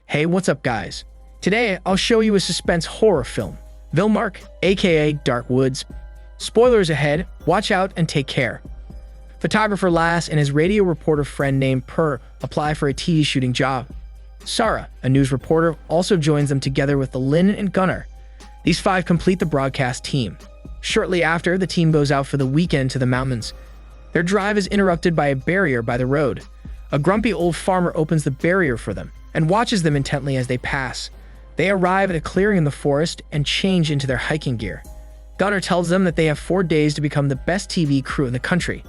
Hey, what's up guys? Today I'll show you a suspense horror film, Vilmark, aka Dark Woods. Spoilers ahead, watch out and take care. Photographer Lass and his radio reporter friend named Per apply for a TV shooting job. Sarah, a news reporter, also joins them together with Lynn and Gunnar. These five complete the broadcast team. Shortly after, the team goes out for the weekend to the mountains. Their drive is interrupted by a barrier by the road. A grumpy old farmer opens the barrier for them and watches them intently as they pass. They arrive at a clearing in the forest and change into their hiking gear. Gunnar tells them that they have 4 days to become the best TV crew in the country.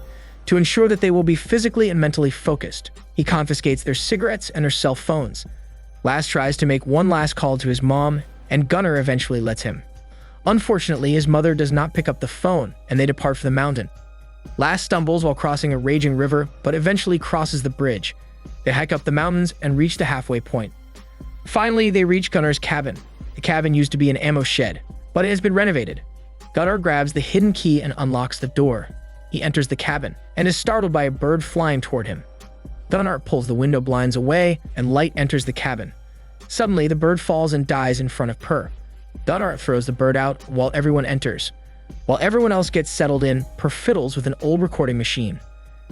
To ensure that they will be physically and mentally focused, he confiscates their cigarettes and their cell phones. Lass tries to make one last call to his mom, and Gunnar eventually lets him. Unfortunately, his mother does not pick up the phone, and they depart for the mountain. Lass stumbles while crossing a raging river, but eventually crosses the bridge. They hike up the mountains and reach the halfway point. Finally, they reach Gunnar's cabin. The cabin used to be an ammo shed, but it has been renovated. Gunnar grabs the hidden key and unlocks the door. He enters the cabin and is startled by a bird flying toward him. Gunnar pulls the window blinds away and light enters the cabin. Suddenly, the bird falls and dies in front of Per. Gunnar throws the bird out while everyone enters. While everyone else gets settled in, Per fiddles with an old recording machine.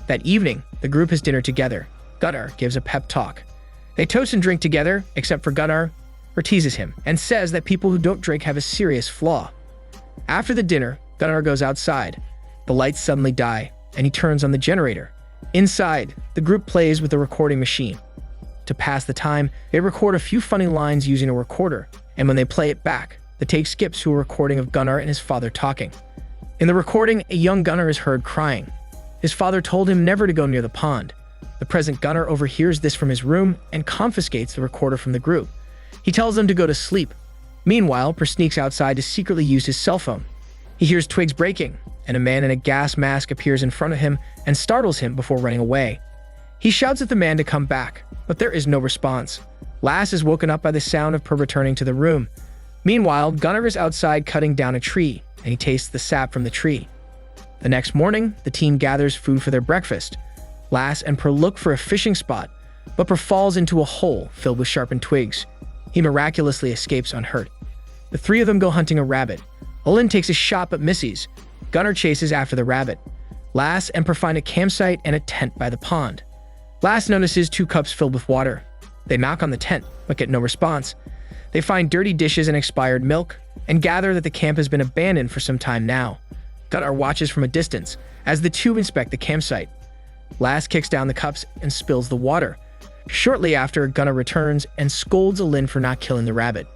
That evening, the group has dinner together. Gunnar gives a pep talk. They toast and drink together, except for Gunnar, who teases him and says that people who don't drink have a serious flaw. After the dinner, Gunnar goes outside. The lights suddenly die, and he turns on the generator. Inside, the group plays with the recording machine. To pass the time, they record a few funny lines using a recorder, and when they play it back, the take skips to a recording of Gunnar and his father talking. In the recording, a young Gunnar is heard crying. His father told him never to go near the pond. The present Gunnar overhears this from his room and confiscates the recorder from the group. He tells them to go to sleep. Meanwhile, Per sneaks outside to secretly use his cell phone. He hears twigs breaking, and a man in a gas mask appears in front of him and startles him before running away. He shouts at the man to come back, but there is no response. Lass is woken up by the sound of Per returning to the room. Meanwhile, Gunnar is outside cutting down a tree, and he tastes the sap from the tree. The next morning, the team gathers food for their breakfast. Lass and Per look for a fishing spot, but Per falls into a hole filled with sharpened twigs. He miraculously escapes unhurt. The three of them go hunting a rabbit. Olin takes a shot but misses. Gunnar chases after the rabbit. Lass and Per find a campsite and a tent by the pond. Lass notices 2 cups filled with water. They knock on the tent, but get no response. They find dirty dishes and expired milk, and gather that the camp has been abandoned for some time now. Gunnar watches from a distance as the two inspect the campsite. Lass kicks down the cups and spills the water. Shortly after, Gunnar returns and scolds Olin for not killing the rabbit.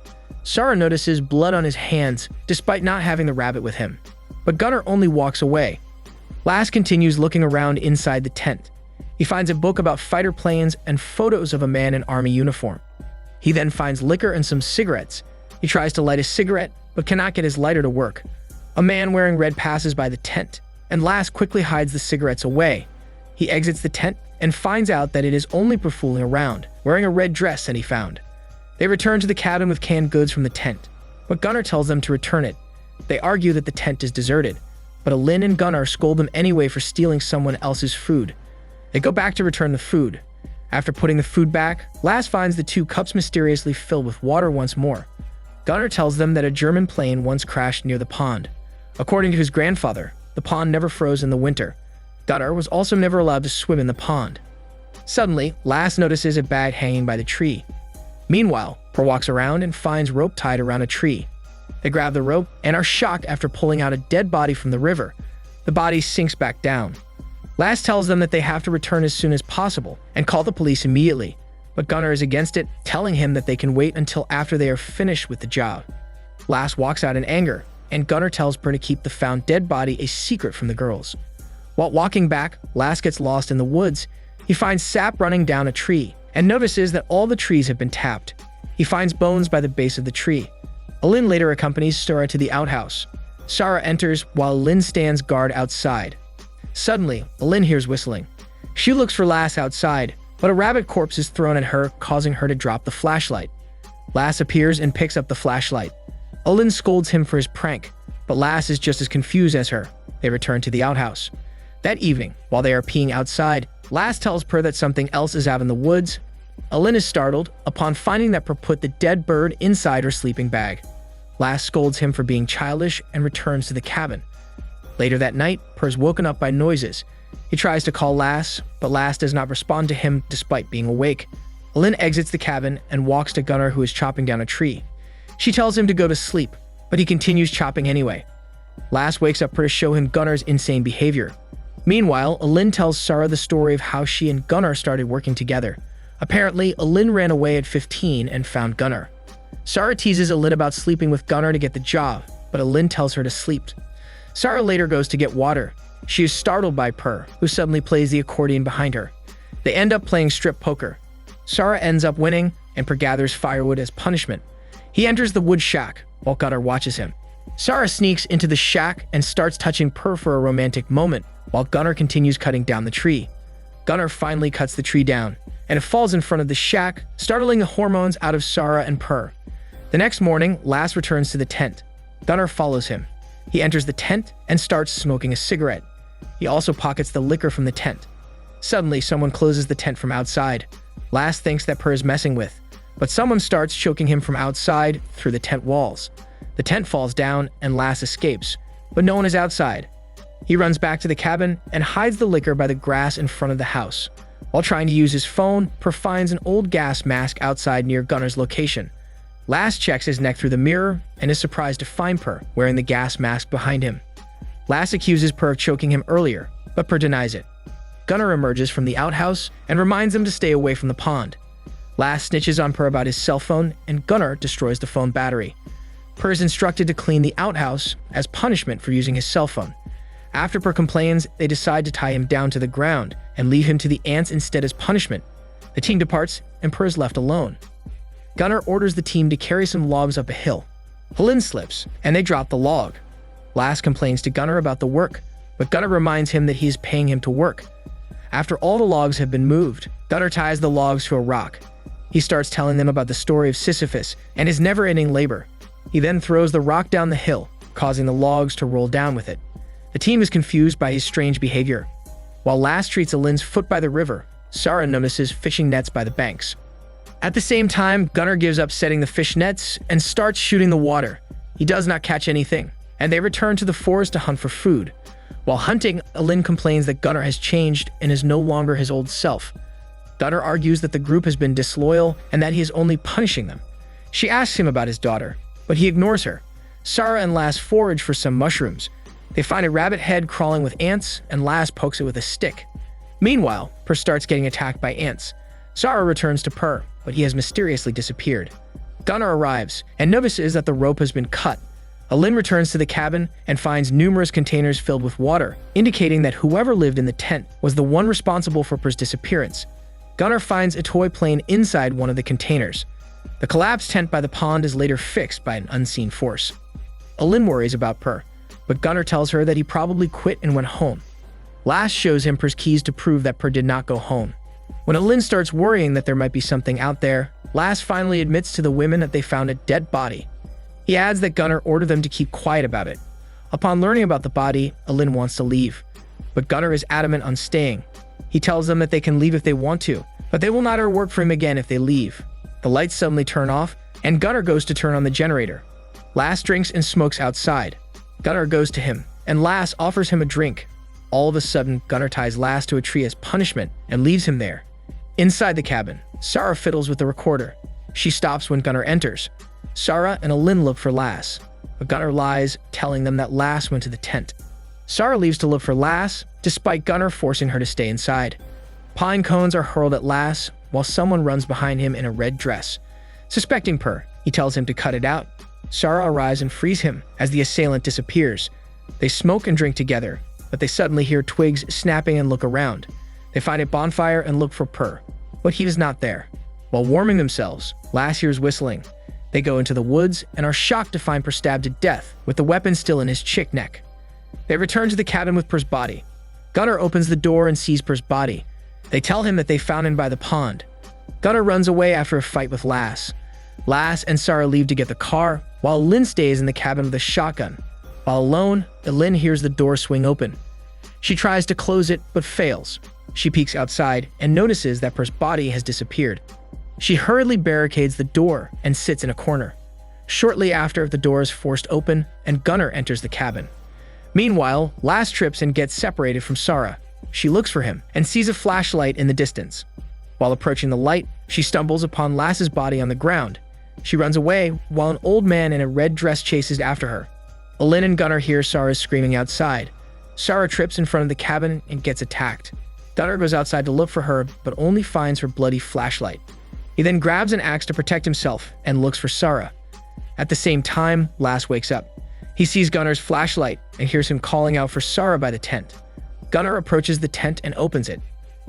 Sarah notices blood on his hands despite not having the rabbit with him, but Gunnar only walks away. Lass continues looking around inside the tent. He finds a book about fighter planes and photos of a man in army uniform. He then finds liquor and some cigarettes. He tries to light a cigarette, but cannot get his lighter to work. A man wearing red passes by the tent, and Lass quickly hides the cigarettes away. He exits the tent and finds out that it is only Per fooling around, wearing a red dress that he found. They return to the cabin with canned goods from the tent, but Gunnar tells them to return it. They argue that the tent is deserted, but Olin and Gunnar scold them anyway for stealing someone else's food. They go back to return the food. After putting the food back, Lass finds the 2 cups mysteriously filled with water once more. Gunnar tells them that a German plane once crashed near the pond. According to his grandfather, the pond never froze in the winter. Gunnar was also never allowed to swim in the pond. Suddenly, Lass notices a bag hanging by the tree. Meanwhile, Per walks around and finds rope tied around a tree. They grab the rope and are shocked after pulling out a dead body from the river. The body sinks back down. Lass tells them that they have to return as soon as possible and call the police immediately, but Gunnar is against it, telling him that they can wait until after they are finished with the job. Lass walks out in anger, and Gunnar tells Per to keep the found dead body a secret from the girls. While walking back, Lass gets lost in the woods. He finds sap running down a tree and notices that all the trees have been tapped. He finds bones by the base of the tree. Olin later accompanies Sarah to the outhouse. Sarah enters while Olin stands guard outside. Suddenly, Olin hears whistling. She looks for Lass outside, but a rabbit corpse is thrown at her, causing her to drop the flashlight. Lass appears and picks up the flashlight. Olin scolds him for his prank, but Lass is just as confused as her. They return to the outhouse. That evening, while they are peeing outside, Lass tells Per that something else is out in the woods. Alin is startled upon finding that Per put the dead bird inside her sleeping bag. Lass scolds him for being childish and returns to the cabin. Later that night, Per is woken up by noises. He tries to call Lass, but Lass does not respond to him despite being awake. Alin exits the cabin and walks to Gunnar, who is chopping down a tree. She tells him to go to sleep, but he continues chopping anyway. Lass wakes up Per to show him Gunnar's insane behavior. Meanwhile, Alin tells Sara the story of how she and Gunnar started working together. Apparently, Alin ran away at 15 and found Gunnar. Sara teases Alin about sleeping with Gunnar to get the job, but Alin tells her to sleep. Sara later goes to get water. She is startled by Per, who suddenly plays the accordion behind her. They end up playing strip poker. Sara ends up winning, and Per gathers firewood as punishment. He enters the wood shack, while Gunnar watches him. Sara sneaks into the shack and starts touching Per for a romantic moment, while Gunnar continues cutting down the tree. Gunnar finally cuts the tree down, and it falls in front of the shack, startling the hormones out of Sara and Per. The next morning, Lass returns to the tent. Gunnar follows him. He enters the tent and starts smoking a cigarette. He also pockets the liquor from the tent. Suddenly, someone closes the tent from outside. Lass thinks that Per is messing with, but someone starts choking him from outside through the tent walls. The tent falls down and Lass escapes, but no one is outside. He runs back to the cabin and hides the liquor by the grass in front of the house. While trying to use his phone, Per finds an old gas mask outside near Gunnar's location. Lass checks his neck through the mirror and is surprised to find Per wearing the gas mask behind him. Lass accuses Per of choking him earlier, but Per denies it. Gunnar emerges from the outhouse and reminds him to stay away from the pond. Lass snitches on Per about his cell phone, and Gunnar destroys the phone battery. Per is instructed to clean the outhouse as punishment for using his cell phone. After Per complains, they decide to tie him down to the ground and leave him to the ants instead as punishment. The team departs, and Per is left alone. Gunnar orders the team to carry some logs up a hill. Alin slips, and they drop the log. Lass complains to Gunnar about the work, but Gunnar reminds him that he is paying him to work. After all the logs have been moved, Gunnar ties the logs to a rock. He starts telling them about the story of Sisyphus and his never-ending labor. He then throws the rock down the hill, causing the logs to roll down with it. The team is confused by his strange behavior. While Lass treats Alin's foot by the river, Sara notices fishing nets by the banks. At the same time, Gunnar gives up setting the fish nets and starts shooting the water. He does not catch anything, and they return to the forest to hunt for food. While hunting, Alin complains that Gunnar has changed and is no longer his old self. Gunnar argues that the group has been disloyal and that he is only punishing them. She asks him about his daughter, but he ignores her. Sara and Lass forage for some mushrooms. They find a rabbit head crawling with ants, and Lass pokes it with a stick. Meanwhile, Per starts getting attacked by ants. Sara returns to Per, but he has mysteriously disappeared. Gunnar arrives and notices that the rope has been cut. Alin returns to the cabin and finds numerous containers filled with water, indicating that whoever lived in the tent was the one responsible for Per's disappearance. Gunnar finds a toy plane inside one of the containers. The collapsed tent by the pond is later fixed by an unseen force. Alin worries about Per, but Gunnar tells her that he probably quit and went home. Lass shows him Per's keys to prove that Per did not go home. When Alin starts worrying that there might be something out there, Lass finally admits to the women that they found a dead body. He adds that Gunnar ordered them to keep quiet about it. Upon learning about the body, Alin wants to leave, but Gunnar is adamant on staying. He tells them that they can leave if they want to, but they will not ever work for him again if they leave. The lights suddenly turn off, and Gunnar goes to turn on the generator. Lass drinks and smokes outside. Gunnar goes to him, and Lass offers him a drink. All of a sudden, Gunnar ties Lass to a tree as punishment and leaves him there. Inside the cabin, Sara fiddles with the recorder. She stops when Gunnar enters. Sara and Alin look for Lass, but Gunnar lies, telling them that Lass went to the tent. Sara leaves to look for Lass, despite Gunnar forcing her to stay inside. Pine cones are hurled at Lass, while someone runs behind him in a red dress. Suspecting Per, he tells him to cut it out. Sara arrives and frees him as the assailant disappears. They smoke and drink together, but they suddenly hear twigs snapping and look around. They find a bonfire and look for Per, but he is not there. While warming themselves, Lass hears whistling. They go into the woods and are shocked to find Per stabbed to death, with the weapon still in his chick neck. They return to the cabin with Per's body. Gunnar opens the door and sees Per's body. They tell him that they found him by the pond. Gunnar runs away after a fight with Lass. Lass and Sara leave to get the car, while Alin stays in the cabin with a shotgun. While alone, Alin hears the door swing open. She tries to close it, but fails. She peeks outside and notices that Per's body has disappeared. She hurriedly barricades the door and sits in a corner. Shortly after, the door is forced open and Gunnar enters the cabin. Meanwhile, Lass trips and gets separated from Sarah. She looks for him and sees a flashlight in the distance. While approaching the light, she stumbles upon Lass's body on the ground. She runs away while an old man in a red dress chases after her. Elin and Gunnar hear Sarah screaming outside. Sarah trips in front of the cabin and gets attacked. Gunnar goes outside to look for her, but only finds her bloody flashlight. He then grabs an axe to protect himself and looks for Sarah. At the same time, Lass wakes up. He sees Gunnar's flashlight and hears him calling out for Sarah by the tent. Gunnar approaches the tent and opens it.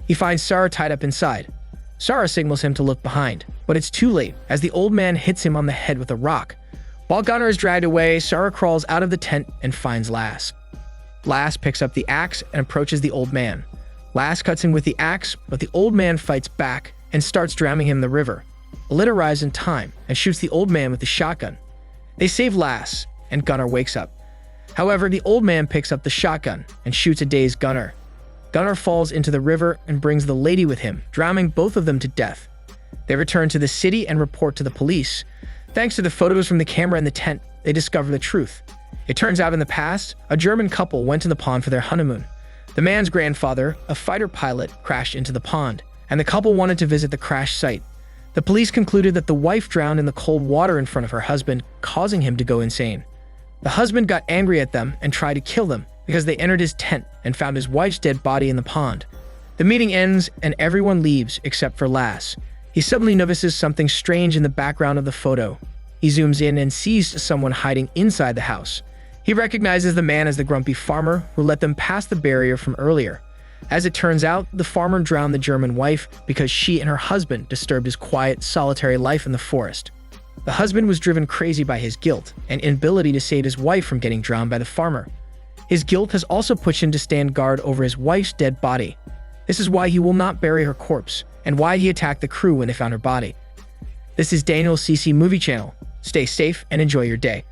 He finds Sarah tied up inside. Sarah signals him to look behind, but it's too late as the old man hits him on the head with a rock. While Gunnar is dragged away, Sarah crawls out of the tent and finds Lass. Lass picks up the axe and approaches the old man. Lass cuts him with the axe, but the old man fights back and starts drowning him in the river. Elin arrives in time and shoots the old man with the shotgun. They save Lass, and Gunnar wakes up. However, the old man picks up the shotgun and shoots a dazed Gunnar. Gunnar falls into the river and brings the lady with him, drowning both of them to death. They return to the city and report to the police. Thanks to the photos from the camera in the tent, they discover the truth. It turns out in the past, a German couple went to the pond for their honeymoon. The man's grandfather, a fighter pilot, crashed into the pond, and the couple wanted to visit the crash site. The police concluded that the wife drowned in the cold water in front of her husband, causing him to go insane. The husband got angry at them and tried to kill them because they entered his tent and found his wife's dead body in the pond. The meeting ends and everyone leaves except for Lass. He suddenly notices something strange in the background of the photo. He zooms in and sees someone hiding inside the house. He recognizes the man as the grumpy farmer who let them pass the barrier from earlier. As it turns out, the farmer drowned the German wife because she and her husband disturbed his quiet, solitary life in the forest. The husband was driven crazy by his guilt and inability to save his wife from getting drowned by the farmer. His guilt has also pushed him to stand guard over his wife's dead body. This is why he will not bury her corpse and why he attacked the crew when they found her body. This is Daniel's CC Movie Channel. Stay safe and enjoy your day.